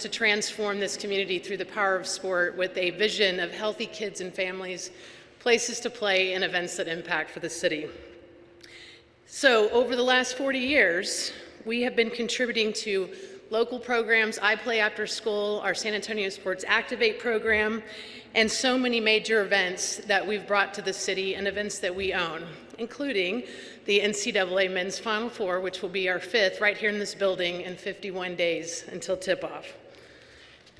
to transform this community through the power of sport with a vision of healthy kids and families, places to play, and events that impact for the city. So over the last 40 years, we have been contributing to local programs, I Play After School, our San Antonio Sports Activate program, and so many major events that we've brought to the city and events that we own, including the NCAA Men's Final Four, which will be our 5th right here in this building in 51 days until tip-off.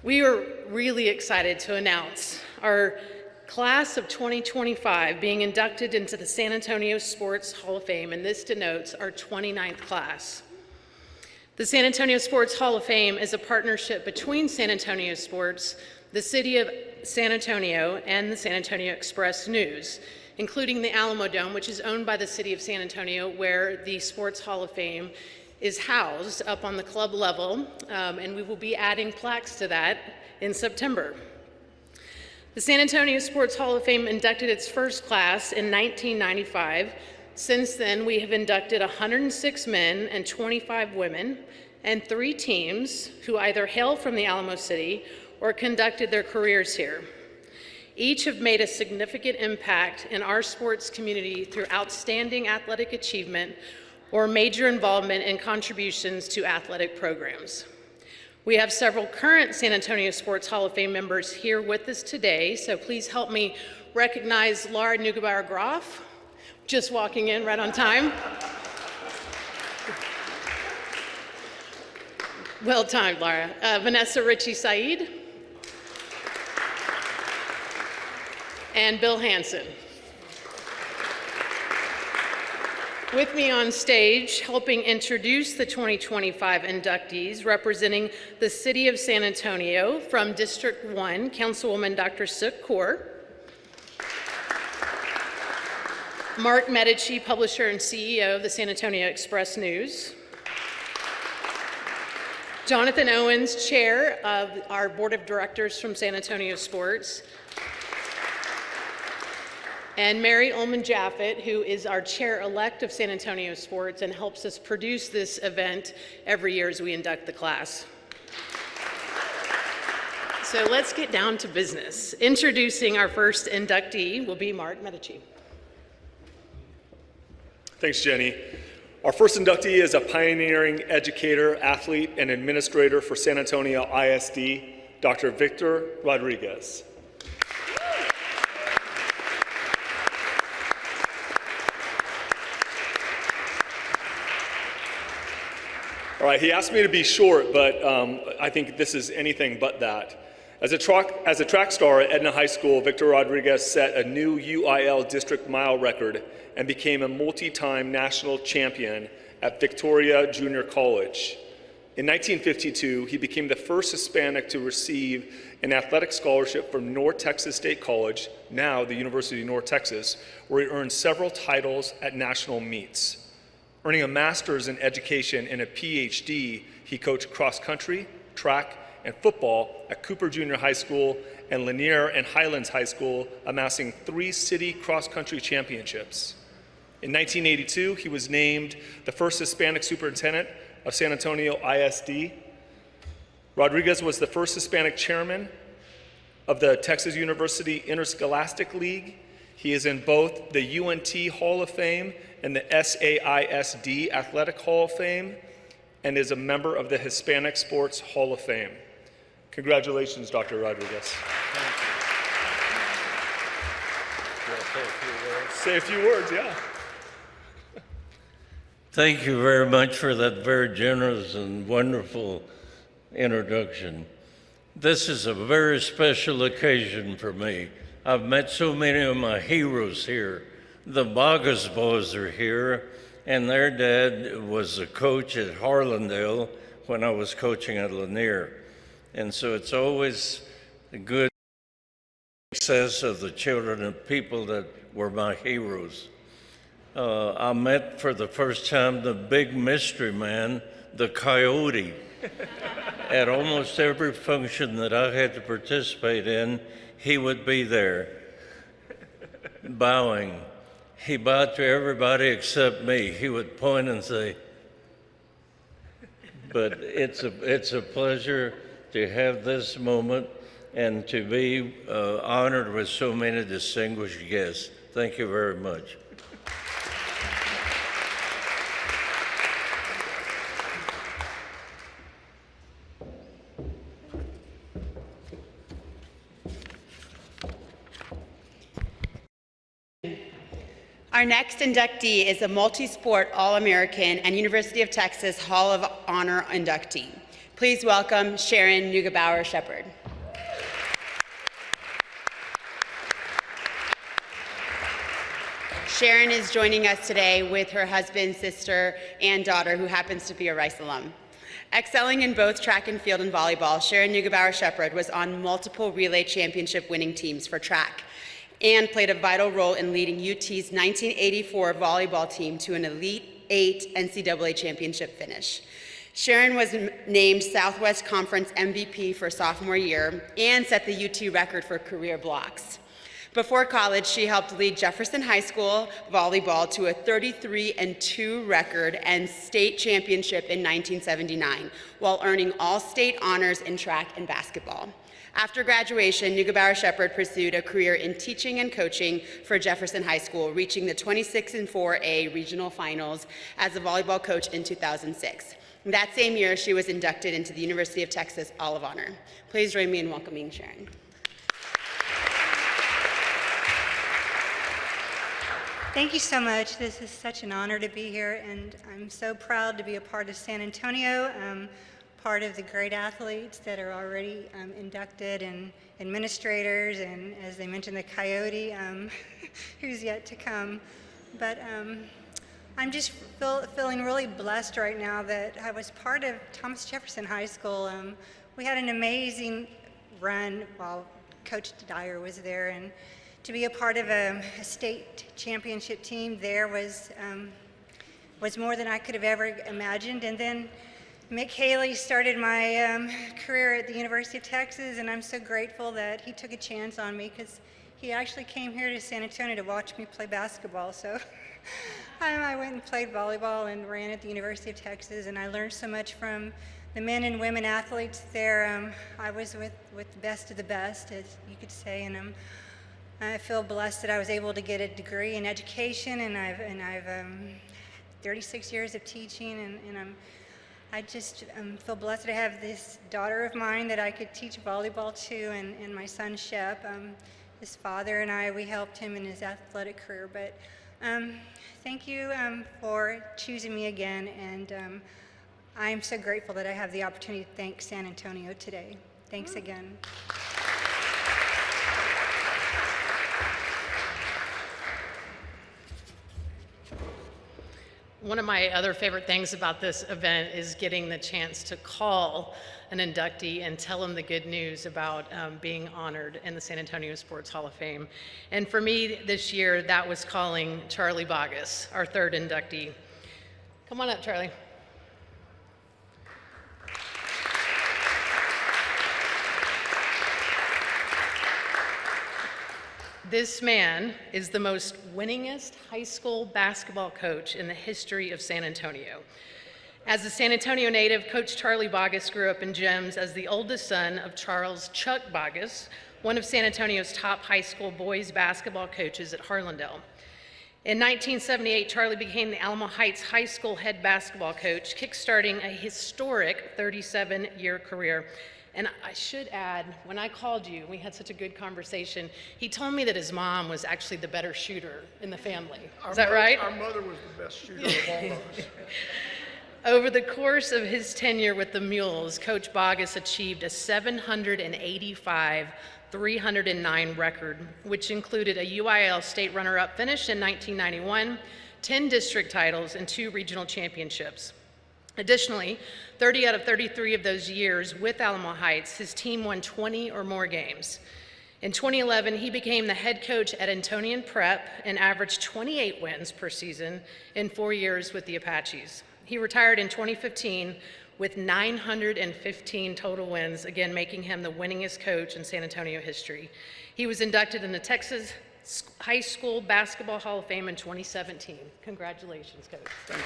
We are really excited to announce our class of 2025 being inducted into the San Antonio Sports Hall of Fame, and this denotes our 29th class. The San Antonio Sports Hall of Fame is a partnership between San Antonio Sports, the City of San Antonio, and the San Antonio Express-News, including the Alamo Dome, which is owned by the City of San Antonio, where the Sports Hall of Fame is housed up on the club level, and we will be adding plaques to that in September. The San Antonio Sports Hall of Fame inducted its first class in 1995. Since then, we have inducted 106 men and 25 women, and 3 teams who either hail from the Alamo City or conducted their careers here. Each have made a significant impact in our sports community through outstanding athletic achievement or major involvement and contributions to athletic programs. We have several current San Antonio Sports Hall of Fame members here with us today, so please help me recognize Laura Neugebauer-Groff, just walking in right on time. Well timed, Laura. Vanessa Ritchie-Said, and Bill Hansen. With me on stage, helping introduce the 2025 inductees, representing the City of San Antonio from District 1, Councilwoman Dr. Suk Kaur. Mark Medici, publisher and CEO of the San Antonio Express-News. Jonathan Owens, chair of our board of directors from San Antonio Sports. And Mary Ullman Jaffet, who is our chair-elect of San Antonio Sports and helps us produce this event every year as we induct the class. So let's get down to business. Introducing our first inductee will be Mark Medici. Thanks, Jenny. Our first inductee is a pioneering educator, athlete, and administrator for San Antonio ISD, Dr. Victor Rodriguez. All right, he asked me to be short, but I think this is anything but that. As a track star at Edna High School, Victor Rodriguez set a new UIL district mile record and became a multi-time national champion at Victoria Junior College. In 1952, he became the first Hispanic to receive an athletic scholarship from North Texas State College, now the University of North Texas, where he earned several titles at national meets. Earning a master's in education and a PhD, he coached cross country, track, and football at Cooper Junior High School and Lanier and Highlands High School, amassing 3 city cross-country championships. In 1982, he was named the first Hispanic superintendent of San Antonio ISD. Rodriguez was the first Hispanic chairman of the Texas University Interscholastic League. He is in both the UNT Hall of Fame and the SAISD Athletic Hall of Fame, and is a member of the Hispanic Sports Hall of Fame. Congratulations, Dr. Rodriguez. Thank you. Say a few words? Say a few words, yeah. Thank you very much for that very generous and wonderful introduction. This is a very special occasion for me. I've met so many of my heroes here. The Bogus boys are here, and their dad was a coach at Harlandale when I was coaching at Lanier. And so it's always a good success of the children and people that were my heroes. I met for the first time the big mystery man, the Coyote. At almost every function that I had to participate in, he would be there, bowing. He bowed to everybody except me. He would point and say, but it's a pleasure to have this moment and to be honored with so many distinguished guests. Thank you very much. Our next inductee is a multi-sport All-American and University of Texas Hall of Honor inductee. Please welcome Sharon Neugebauer Shepard. Sharon is joining us today with her husband, sister, and daughter, who happens to be a Rice alum. Excelling in both track and field and volleyball, Sharon Neugebauer Shepard was on multiple relay championship winning teams for track and played a vital role in leading UT's 1984 volleyball team to an Elite Eight NCAA championship finish. Sharon was named Southwest Conference MVP for sophomore year and set the UT record for career blocks. Before college, she helped lead Jefferson High School volleyball to a 33-2 record and state championship in 1979, while earning all-state honors in track and basketball. After graduation, Neugebauer Shepard pursued a career in teaching and coaching for Jefferson High School, reaching the 26-4A regional finals as a volleyball coach in 2006. That same year, she was inducted into the University of Texas Hall of Honor. Please join me in welcoming Sharon. Thank you so much. This is such an honor to be here, and I'm so proud to be a part of San Antonio, part of the great athletes that are already inducted, and administrators, and as they mentioned, the Coyote, who's yet to come. But I'm just feeling really blessed right now that I was part of Thomas Jefferson High School. We had an amazing run while Coach Dyer was there, and to be a part of a state championship team there was more than I could have ever imagined. And then Mick Haley started my career at the University of Texas, and I'm so grateful that he took a chance on me, because he actually came here to San Antonio to watch me play basketball. So I went and played volleyball and ran at the University of Texas, and I learned so much from the men and women athletes there. I was with the best of the best, as you could say, and I feel blessed that I was able to get a degree in education, and I've 36 years of teaching, and I just feel blessed to have this daughter of mine that I could teach volleyball to, and my son Shep. His father and I, we helped him in his athletic career. But thank you for choosing me again, and I'm so grateful that I have the opportunity to thank San Antonio today. Thanks again. One of my other favorite things about this event is getting the chance to call an inductee and tell them the good news about being honored in the San Antonio Sports Hall of Fame. And for me this year, that was calling Charlie Boggess, our third inductee. Come on up, Charlie. This man is the most winningest high school basketball coach in the history of San Antonio. As a San Antonio native, Coach Charlie Boggess grew up in GEMS as the oldest son of Charles Chuck Boggess, one of San Antonio's top high school boys basketball coaches at Harlandale. In 1978, Charlie became the Alamo Heights High School head basketball coach, kickstarting a historic 37-year career. And I should add, when I called you, we had such a good conversation, he told me that his mom was actually the better shooter in the family. Is that right? Our mother was the best shooter of all of us. Over the course of his tenure with the Mules, Coach Boggess achieved a 785 309 record, which included a UIL state runner-up finish in 1991, 10 district titles, and 2 regional championships. Additionally, 30 out of 33 of those years with Alamo Heights, his team won 20 or more games. In 2011, he became the head coach at Antonian Prep and averaged 28 wins per season in 4 years with the Apaches. He retired in 2015 with 915 total wins, again making him the winningest coach in San Antonio history. He was inducted in the Texas High School Basketball Hall of Fame in 2017. Congratulations, Coach. Thank you.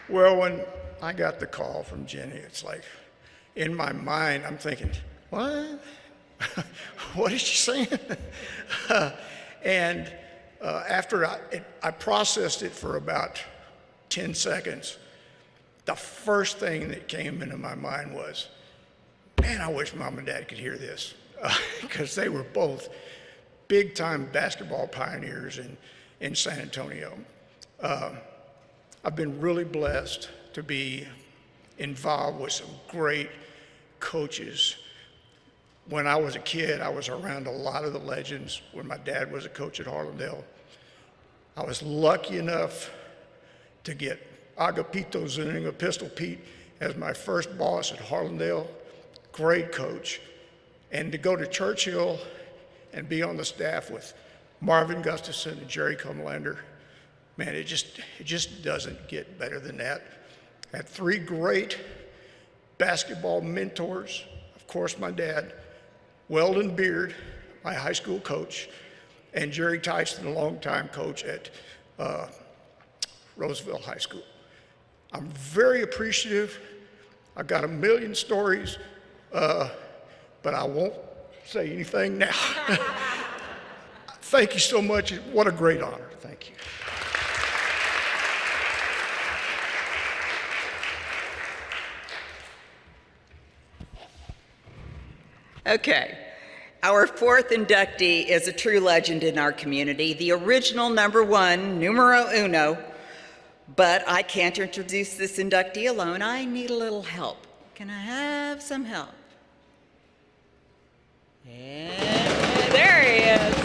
Well, when I got the call from Jenny, it's like, in my mind, I'm thinking, what? What is she saying? And after I processed it for about 10 seconds, the first thing that came into my mind was, man, I wish Mom and Dad could hear this. Because they were both big-time basketball pioneers in San Antonio. I've been really blessed to be involved with some great coaches. When I was a kid, I was around a lot of the legends when my dad was a coach at Harlandale. I was lucky enough to get Agapito Zuniga, Pistol Pete, as my first boss at Harlandale, great coach. And to go to Churchill and be on the staff with Marvin Gustafson and Jerry Comlander, man, it just doesn't get better than that. I had three great basketball mentors. Of course, my dad, Weldon Beard, my high school coach, and Jerry Tyson, a longtime coach at Roosevelt High School. I'm very appreciative. I've got a million stories, but I won't say anything now. Thank you so much. What a great honor. Thank you. Okay, our fourth inductee is a true legend in our community, the original #1, numero uno, but I can't introduce this inductee alone. I need a little help. Can I have some help? And there he is.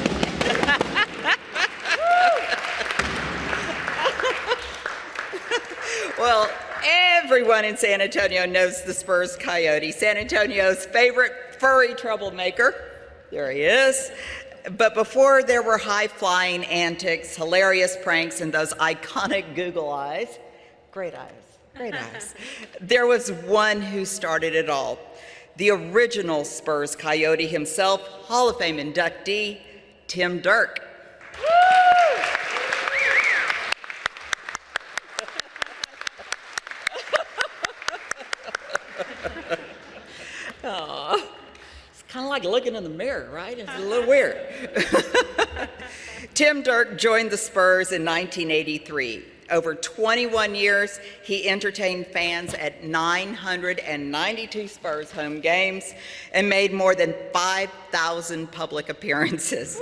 Well, everyone in San Antonio knows the Spurs Coyote, San Antonio's favorite furry troublemaker. There he is. But before there were high-flying antics, hilarious pranks, and those iconic Google eyes, great eyes, there was one who started it all. The original Spurs Coyote himself, Hall of Fame inductee, Tim Dirk. Oh, it's kind of like looking in the mirror, right? It's a little weird. Tim Dirk joined the Spurs in 1983. Over 21 years, he entertained fans at 992 Spurs home games and made more than 5,000 public appearances.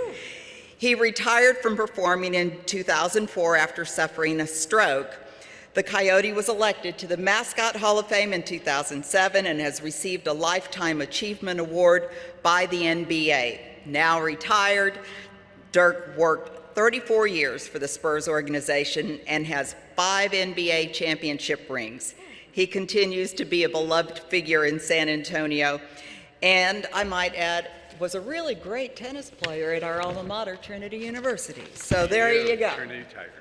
He retired from performing in 2004 after suffering a stroke. The Coyote was elected to the Mascot Hall of Fame in 2007 and has received a Lifetime Achievement Award by the NBA. Now retired, Dirk worked 34 years for the Spurs organization and has 5 NBA championship rings. He continues to be a beloved figure in San Antonio, and I might add, was a really great tennis player at our alma mater, Trinity University. So there you go. Trinity Tiger.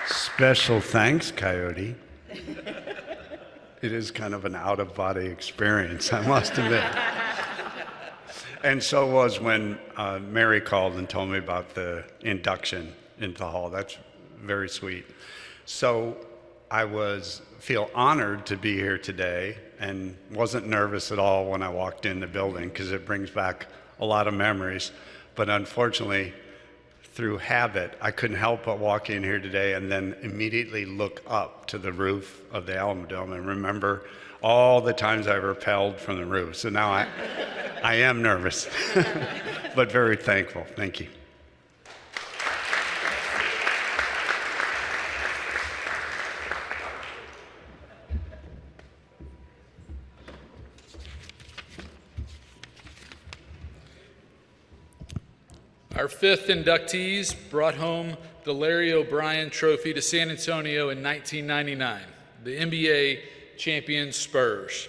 Special thanks, Coyote. It is kind of an out-of-body experience, I must admit. And so was when Mary called and told me about the induction into the hall. That's very sweet. So I feel honored to be here today and wasn't nervous at all when I walked in the building because it brings back a lot of memories. But unfortunately, through habit, I couldn't help but walk in here today and then immediately look up to the roof of the Alamodome and remember all the times I rappelled from the roof. So now I am nervous, but very thankful. Thank you. Our fifth inductees brought home the Larry O'Brien Trophy to San Antonio in 1999, the NBA champion Spurs.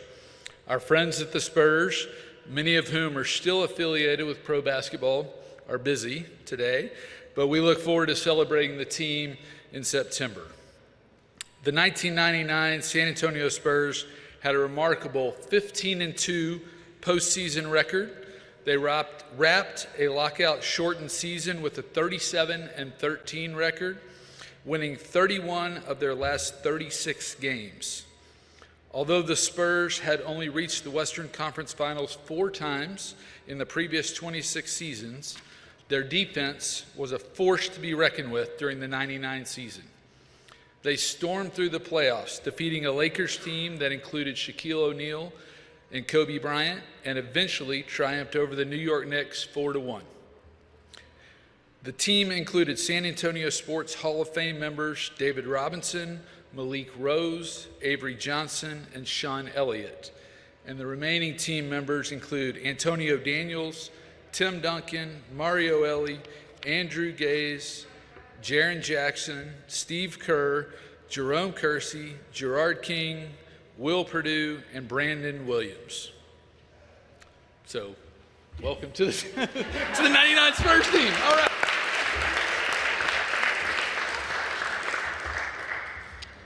Our friends at the Spurs, many of whom are still affiliated with pro basketball, are busy today, but we look forward to celebrating the team in September. The 1999 San Antonio Spurs had a remarkable 15-2 postseason record. They wrapped a lockout-shortened season with a 37-13 record, winning 31 of their last 36 games. Although the Spurs had only reached the Western Conference Finals 4 times in the previous 26 seasons, their defense was a force to be reckoned with during the '99 season. They stormed through the playoffs, defeating a Lakers team that included Shaquille O'Neal and Kobe Bryant, and eventually triumphed over the New York Knicks 4-1. The team included San Antonio Sports Hall of Fame members David Robinson, Malik Rose, Avery Johnson, and Sean Elliott. And the remaining team members include Antonio Daniels, Tim Duncan, Mario Elie, Andrew Gaze, Jaren Jackson, Steve Kerr, Jerome Kersey, Gerard King, Will Perdue, and Brandon Williams. So, welcome to the 99 Spurs team. All right.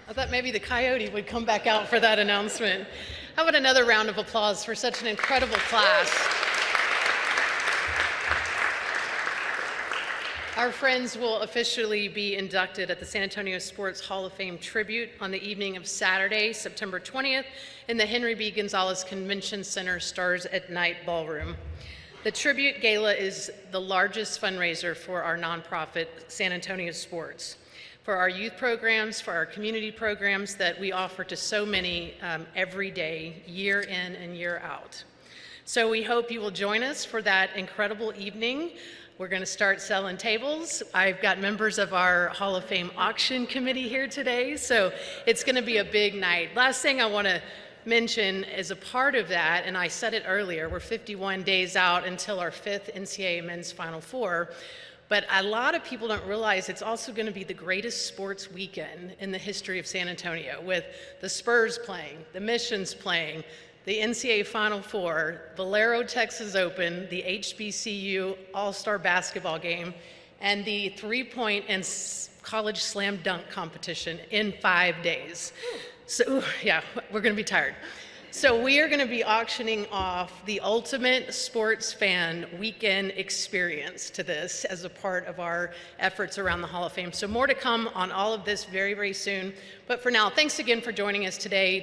I thought maybe the Coyote would come back out for that announcement. How about another round of applause for such an incredible class? Our friends will officially be inducted at the San Antonio Sports Hall of Fame tribute on the evening of Saturday, September 20th, in the Henry B. Gonzalez Convention Center Stars at Night Ballroom. The tribute gala is the largest fundraiser for our nonprofit, San Antonio Sports, for our youth programs, for our community programs that we offer to so many every day, year in and year out. So we hope you will join us for that incredible evening. We're going to start selling tables. I've got members of our Hall of Fame auction committee here today, so it's going to be a big night. Last thing I want to mention as a part of that, and I said it earlier, we're 51 days out until our 5th NCAA Men's Final Four, but a lot of people don't realize it's also going to be the greatest sports weekend in the history of San Antonio, with the Spurs playing, the Missions playing, the NCAA Final Four, Valero Texas Open, the HBCU All-Star Basketball Game, and the three-point and college slam dunk competition in 5 days. So, yeah, we're going to be tired. So we are going to be auctioning off the ultimate sports fan weekend experience to this as a part of our efforts around the Hall of Fame. So more to come on all of this very, very soon. But for now, thanks again for joining us today.